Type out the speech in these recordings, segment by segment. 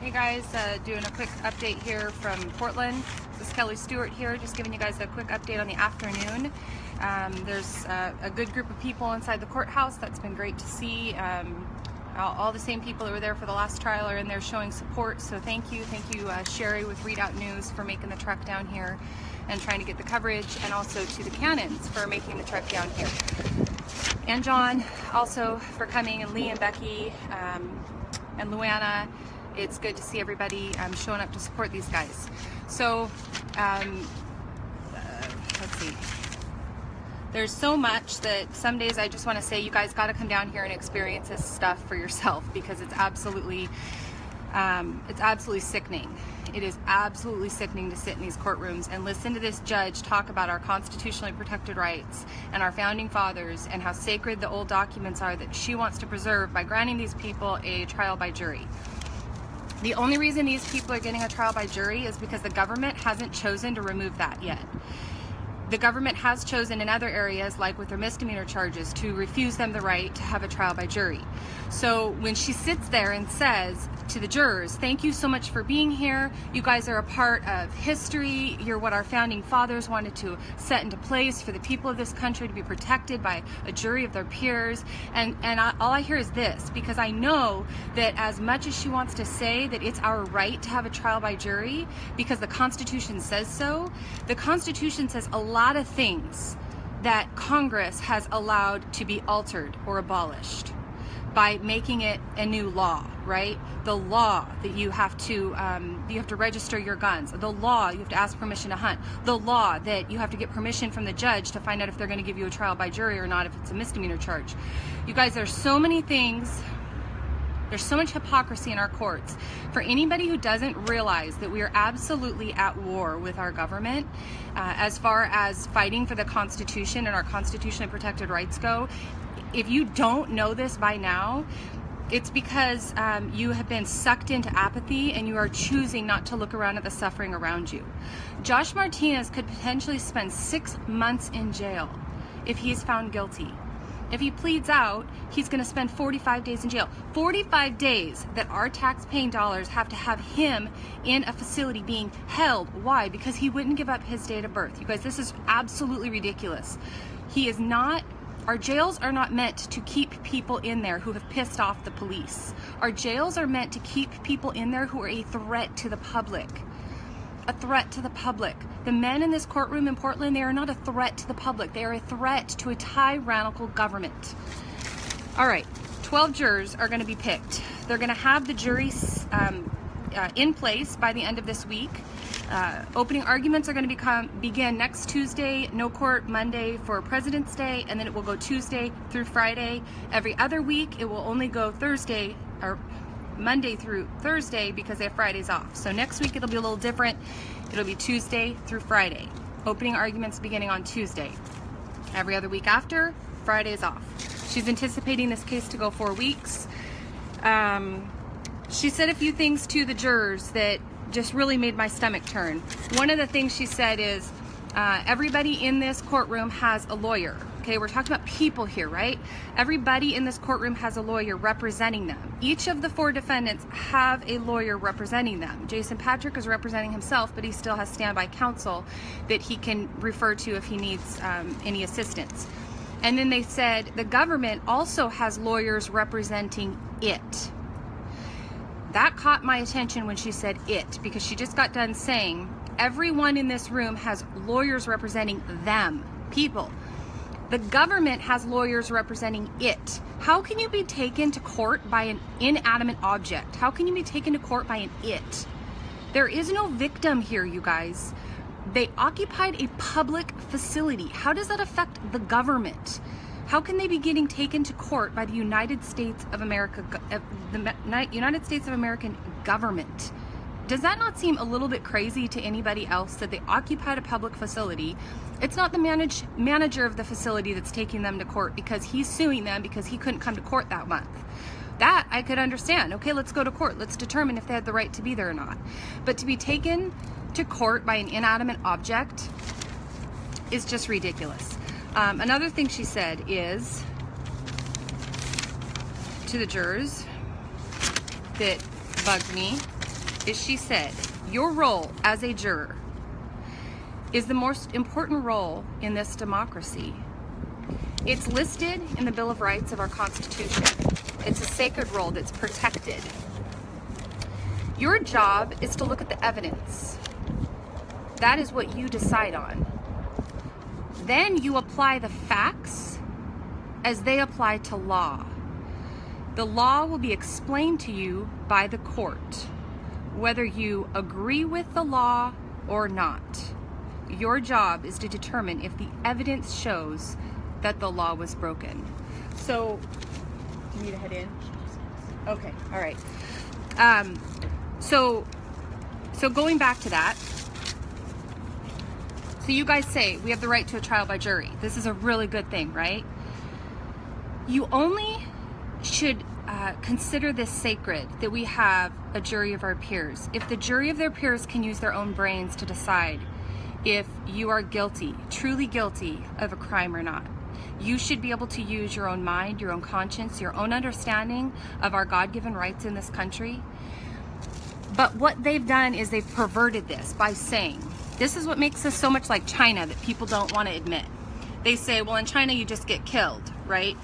Hey guys, doing a quick update here from Portland. This is Kelli Stewart here, just giving you guys a quick update on the afternoon. There's a good group of people inside the courthouse. That's been great to see. All the same people that were there for the last trial are in there showing support, so thank you Sherry with Readout News for making the trek down here and trying to get the coverage, and also to the Cannons for making the trek down here. And John also for coming, and Lee and Becky and Luana. It's good to see everybody showing up to support these guys. So let's see. There's so much that some days I just want to say you guys got to come down here and experience this stuff for yourself, because it's absolutely sickening. It is absolutely sickening to sit in these courtrooms and listen to this judge talk about our constitutionally protected rights and our founding fathers and how sacred the old documents are that she wants to preserve by granting these people a trial by jury. The only reason these people are getting a trial by jury is because the government hasn't chosen to remove that yet. The government has chosen in other areas, like with their misdemeanor charges, to refuse them the right to have a trial by jury. So when she sits there and says to the jurors, thank you so much for being here, you guys are a part of history, you're what our founding fathers wanted to set into place for the people of this country to be protected by a jury of their peers, and all I hear is this, because I know that as much as she wants to say that it's our right to have a trial by jury because the Constitution says so, the Constitution says a lot of things that Congress has allowed to be altered or abolished by making it a new law, right? The law that you have to register your guns. The law you have to ask permission to hunt. The law that you have to get permission from the judge to find out if they're going to give you a trial by jury or not if it's a misdemeanor charge. You guys, there's so many things. There's so much hypocrisy in our courts. For anybody who doesn't realize that we are absolutely at war with our government as far as fighting for the Constitution and our constitutionally protected rights go, if you don't know this by now, it's because you have been sucked into apathy and you are choosing not to look around at the suffering around you. Josh Martinez could potentially spend 6 months in jail if he is found guilty. If he pleads out, he's going to spend 45 days in jail. 45 days that our tax-paying dollars have to have him in a facility being held. Why? Because he wouldn't give up his date of birth. You guys, this is absolutely ridiculous. He is not... Our jails are not meant to keep people in there who have pissed off the police. Our jails are meant to keep people in there who are a threat to the public. A threat to the public. The men in this courtroom in Portland, they are not a threat to the public. They are a threat to a tyrannical government. All right, 12 jurors are going to be picked. They're going to have the juries in place by the end of this week. Opening arguments are going to begin next Tuesday, no court Monday for President's Day, and then it will go Tuesday through Friday. Every other week, it will only go Thursday or Monday through Thursday because they have Fridays off. So next week it'll be a little different. It'll be Tuesday through Friday. Opening arguments beginning on Tuesday. Every other week after, Friday's off. She's anticipating this case to go 4 weeks. She said a few things to the jurors that just really made my stomach turn. One of the things she said is, everybody in this courtroom has a lawyer. Okay, we're talking about people here, right? Everybody in this courtroom has a lawyer representing them. Each of the 4 defendants have a lawyer representing them. Jason Patrick is representing himself, but he still has standby counsel that he can refer to if he needs any assistance. And then they said the government also has lawyers representing it. That caught my attention when she said it, because she just got done saying everyone in this room has lawyers representing them, people. The government has lawyers representing it. How can you be taken to court by an inanimate object? How can you be taken to court by an it? There is no victim here, you guys. They occupied a public facility. How does that affect the government? How can they be getting taken to court by the United States of America, the United States of American government? Does that not seem a little bit crazy to anybody else that they occupied a public facility? It's not the manager of the facility that's taking them to court because he's suing them because he couldn't come to court that month. That I could understand. Okay, let's go to court. Let's determine if they had the right to be there or not. But to be taken to court by an inanimate object is just ridiculous. Another thing she said is to the jurors that bugged me is she said, your role as a juror is the most important role in this democracy. It's listed in the Bill of Rights of our Constitution. It's a sacred role that's protected. Your job is to look at the evidence. That is what you decide on. Then you apply the facts as they apply to law. The law will be explained to you by the court, whether you agree with the law or not. Your job is to determine if the evidence shows that the law was broken. So, do you need to head in? Okay, all right. So going back to that, so you guys say we have the right to a trial by jury. This is a really good thing, right? You only should consider this sacred, that we have a jury of our peers. If the jury of their peers can use their own brains to decide if you are guilty, truly guilty of a crime or not, you should be able to use your own mind, your own conscience, your own understanding of our God-given rights in this country. But what they've done is they've perverted this by saying, this is what makes us so much like China that people don't want to admit. They say, well, in China you just get killed, right?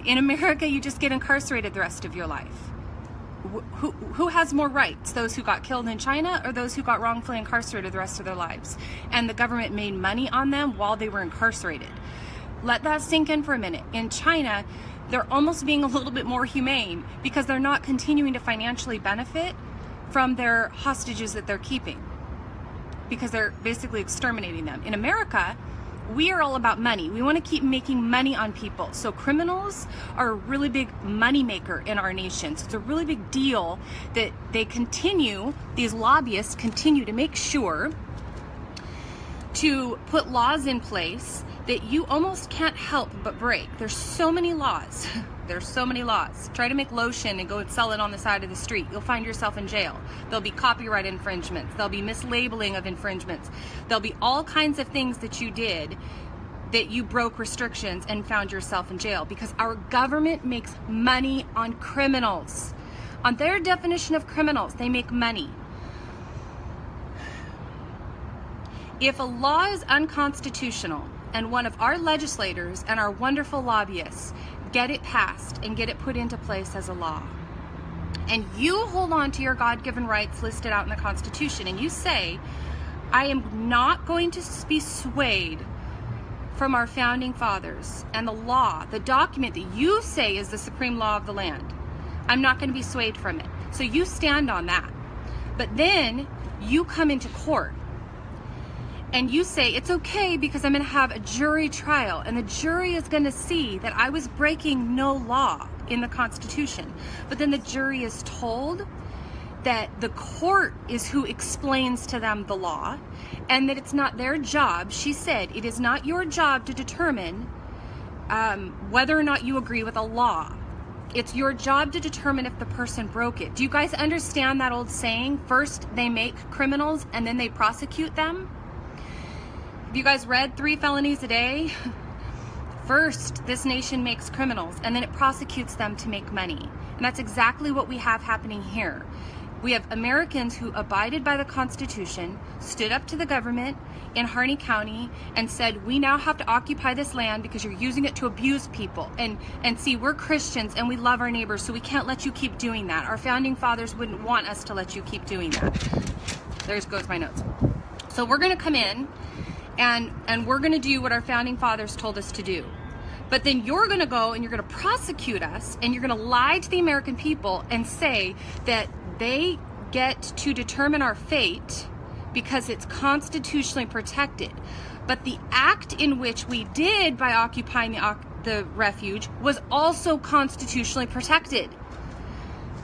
In America you just get incarcerated the rest of your life. Who has more rights? Those who got killed in China or those who got wrongfully incarcerated the rest of their lives? And the government made money on them while they were incarcerated. Let that sink in for a minute. In China, they're almost being a little bit more humane because they're not continuing to financially benefit from their hostages that they're keeping, because they're basically exterminating them. In America, we are all about money. We want to keep making money on people. So criminals are a really big money maker in our nation. So it's a really big deal that they continue, these lobbyists continue to make sure to put laws in place that you almost can't help but break. There's so many laws. There's so many laws. Try to make lotion and go and sell it on the side of the street. You'll find yourself in jail. There'll be copyright infringements. There'll be mislabeling of infringements. There'll be all kinds of things that you did that you broke restrictions and found yourself in jail, because our government makes money on criminals. On their definition of criminals, they make money. If a law is unconstitutional and one of our legislators and our wonderful lobbyists get it passed and get it put into place as a law, and you hold on to your God-given rights listed out in the Constitution, and you say, I am not going to be swayed from our founding fathers and the law, the document that you say is the supreme law of the land. I'm not going to be swayed from it. So you stand on that. But then you come into court and you say, it's okay because I'm going to have a jury trial, and the jury is going to see that I was breaking no law in the Constitution. But then the jury is told that the court is who explains to them the law, and that it's not their job. She said, it is not your job to determine whether or not you agree with a law. It's your job to determine if the person broke it. Do you guys understand that old saying, first they make criminals and then they prosecute them? Have you guys read 3 felonies a day? First, this nation makes criminals and then it prosecutes them to make money. And that's exactly what we have happening here. We have Americans who abided by the Constitution, stood up to the government in Harney County and said, we now have to occupy this land because you're using it to abuse people. And see, we're Christians and we love our neighbors, so we can't let you keep doing that. Our founding fathers wouldn't want us to let you keep doing that. There goes my notes. So we're going to come in and we're going to do what our founding fathers told us to do. But then you're going to go and you're going to prosecute us, and you're going to lie to the American people and say that they get to determine our fate because it's constitutionally protected. But the act in which we did by occupying the refuge was also constitutionally protected.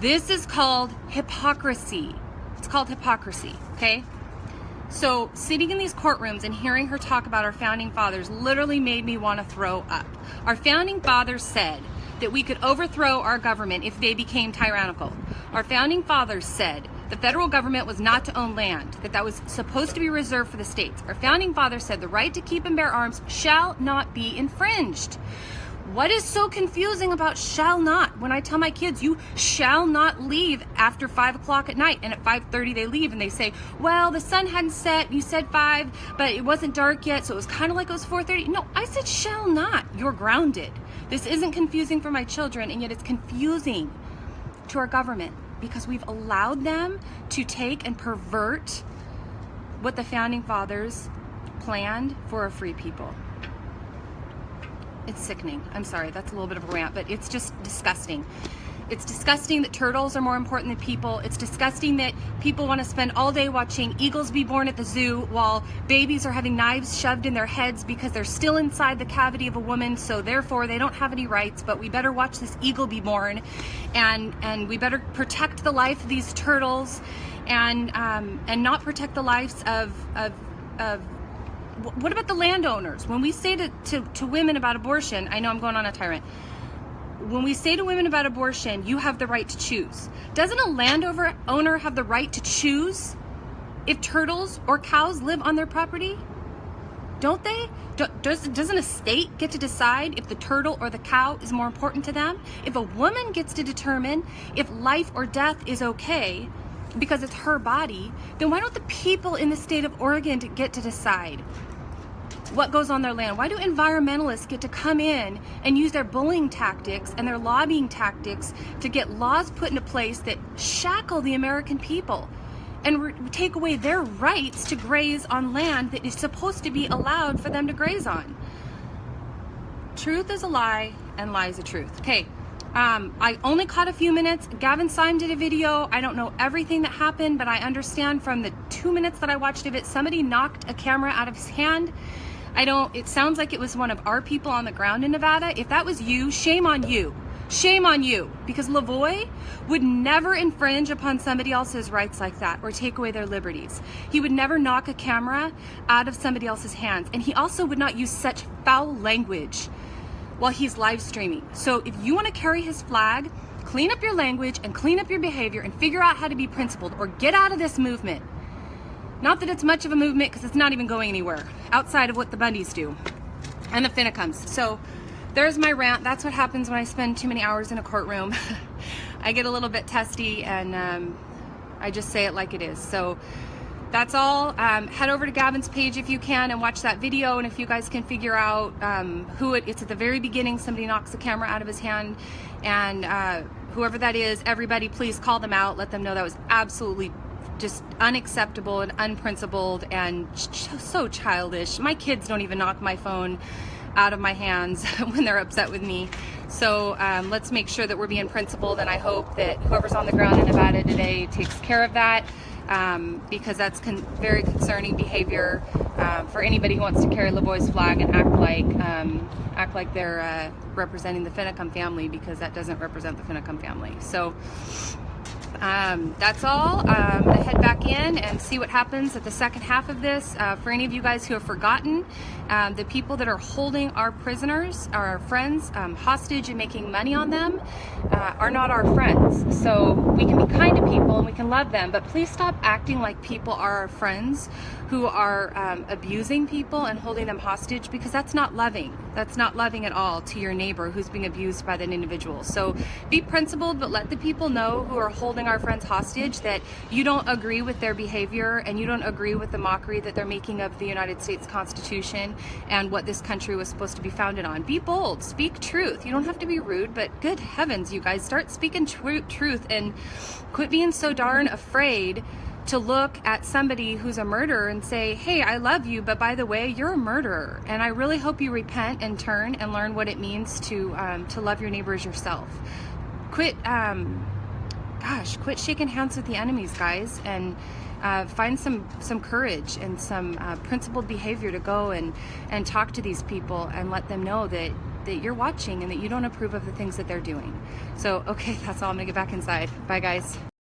This is called hypocrisy. It's called hypocrisy, okay? So sitting in these courtrooms and hearing her talk about our founding fathers literally made me want to throw up. Our founding fathers said that we could overthrow our government if they became tyrannical. Our founding fathers said the federal government was not to own land, that was supposed to be reserved for the states. Our founding fathers said the right to keep and bear arms shall not be infringed. What is so confusing about shall not? When I tell my kids, you shall not leave after 5 o'clock at night, and at 5:30 they leave, and they say, well, the sun hadn't set, you said 5, but it wasn't dark yet, so it was kind of like it was 4:30. No, I said shall not. You're grounded. This isn't confusing for my children, and yet it's confusing to our government because we've allowed them to take and pervert what the Founding Fathers planned for a free people. It's sickening. I'm sorry, that's a little bit of a rant, but it's just disgusting. It's disgusting that turtles are more important than people. It's disgusting that people want to spend all day watching eagles be born at the zoo while babies are having knives shoved in their heads because they're still inside the cavity of a woman, so therefore they don't have any rights, but we better watch this eagle be born, and we better protect the life of these turtles and not protect the lives of what about the landowners? When we say to women about abortion, I know I'm going on a tyrant. When we say to women about abortion, you have the right to choose. Doesn't a landowner have the right to choose if turtles or cows live on their property? Don't they? Doesn't a state get to decide if the turtle or the cow is more important to them? If a woman gets to determine if life or death is okay because it's her body, then why don't the people in the state of Oregon get to decide what goes on their land? Why do environmentalists get to come in and use their bullying tactics and their lobbying tactics to get laws put into place that shackle the American people and take away their rights to graze on land that is supposed to be allowed for them to graze on? Truth is a lie and lie is a truth. Okay. I only caught a few minutes. Gavin Syme did a video. I don't know everything that happened, but I understand from the 2 minutes that I watched of it, somebody knocked a camera out of his hand. It sounds like it was one of our people on the ground in Nevada. If that was you, shame on you. Shame on you. Because LaVoy would never infringe upon somebody else's rights like that or take away their liberties. He would never knock a camera out of somebody else's hands. And he also would not use such foul language while he's live streaming. So if you want to carry his flag, clean up your language and clean up your behavior and figure out how to be principled or get out of this movement. Not that it's much of a movement because it's not even going anywhere outside of what the Bundys do and the Finnecums. So there's my rant. That's what happens when I spend too many hours in a courtroom. I get a little bit testy and I just say it like it is. So that's all. Head over to Gavin's page if you can and watch that video, and if you guys can figure out who it's at the very beginning, somebody knocks the camera out of his hand, and whoever that is, everybody please call them out, let them know that was absolutely just unacceptable and unprincipled and so childish. My kids don't even knock my phone out of my hands when they're upset with me. So let's make sure that we're being principled, and I hope that whoever's on the ground in Nevada today takes care of that. Because that's very concerning behavior for anybody who wants to carry LaVoy's flag and act like they're representing the Finnecum family, because that doesn't represent the Finnecum family. So that's all. I'm gonna head back in and see what happens at the second half of this. For any of you guys who have forgotten, the people that are holding our prisoners, our friends, hostage and making money on them are not our friends. So we can be kind to people and we can love them, but please stop acting like people are our friends who are abusing people and holding them hostage, because that's not loving. That's not loving at all to your neighbor who's being abused by that individual. So be principled, but let the people know who are holding our friends hostage that you don't agree with their behavior and you don't agree with the mockery that they're making of the United States Constitution and what this country was supposed to be founded on. Be bold, speak truth. You don't have to be rude, but good heavens, you guys, start speaking truth and quit being so darn afraid to look at somebody who's a murderer and say, hey, I love you, but by the way, you're a murderer. And I really hope you repent and turn and learn what it means to love your neighbors yourself. Quit shaking hands with the enemies, guys, and find some courage and some principled behavior to go and talk to these people and let them know that you're watching and that you don't approve of the things that they're doing. So, okay, that's all. I'm gonna get back inside. Bye, guys.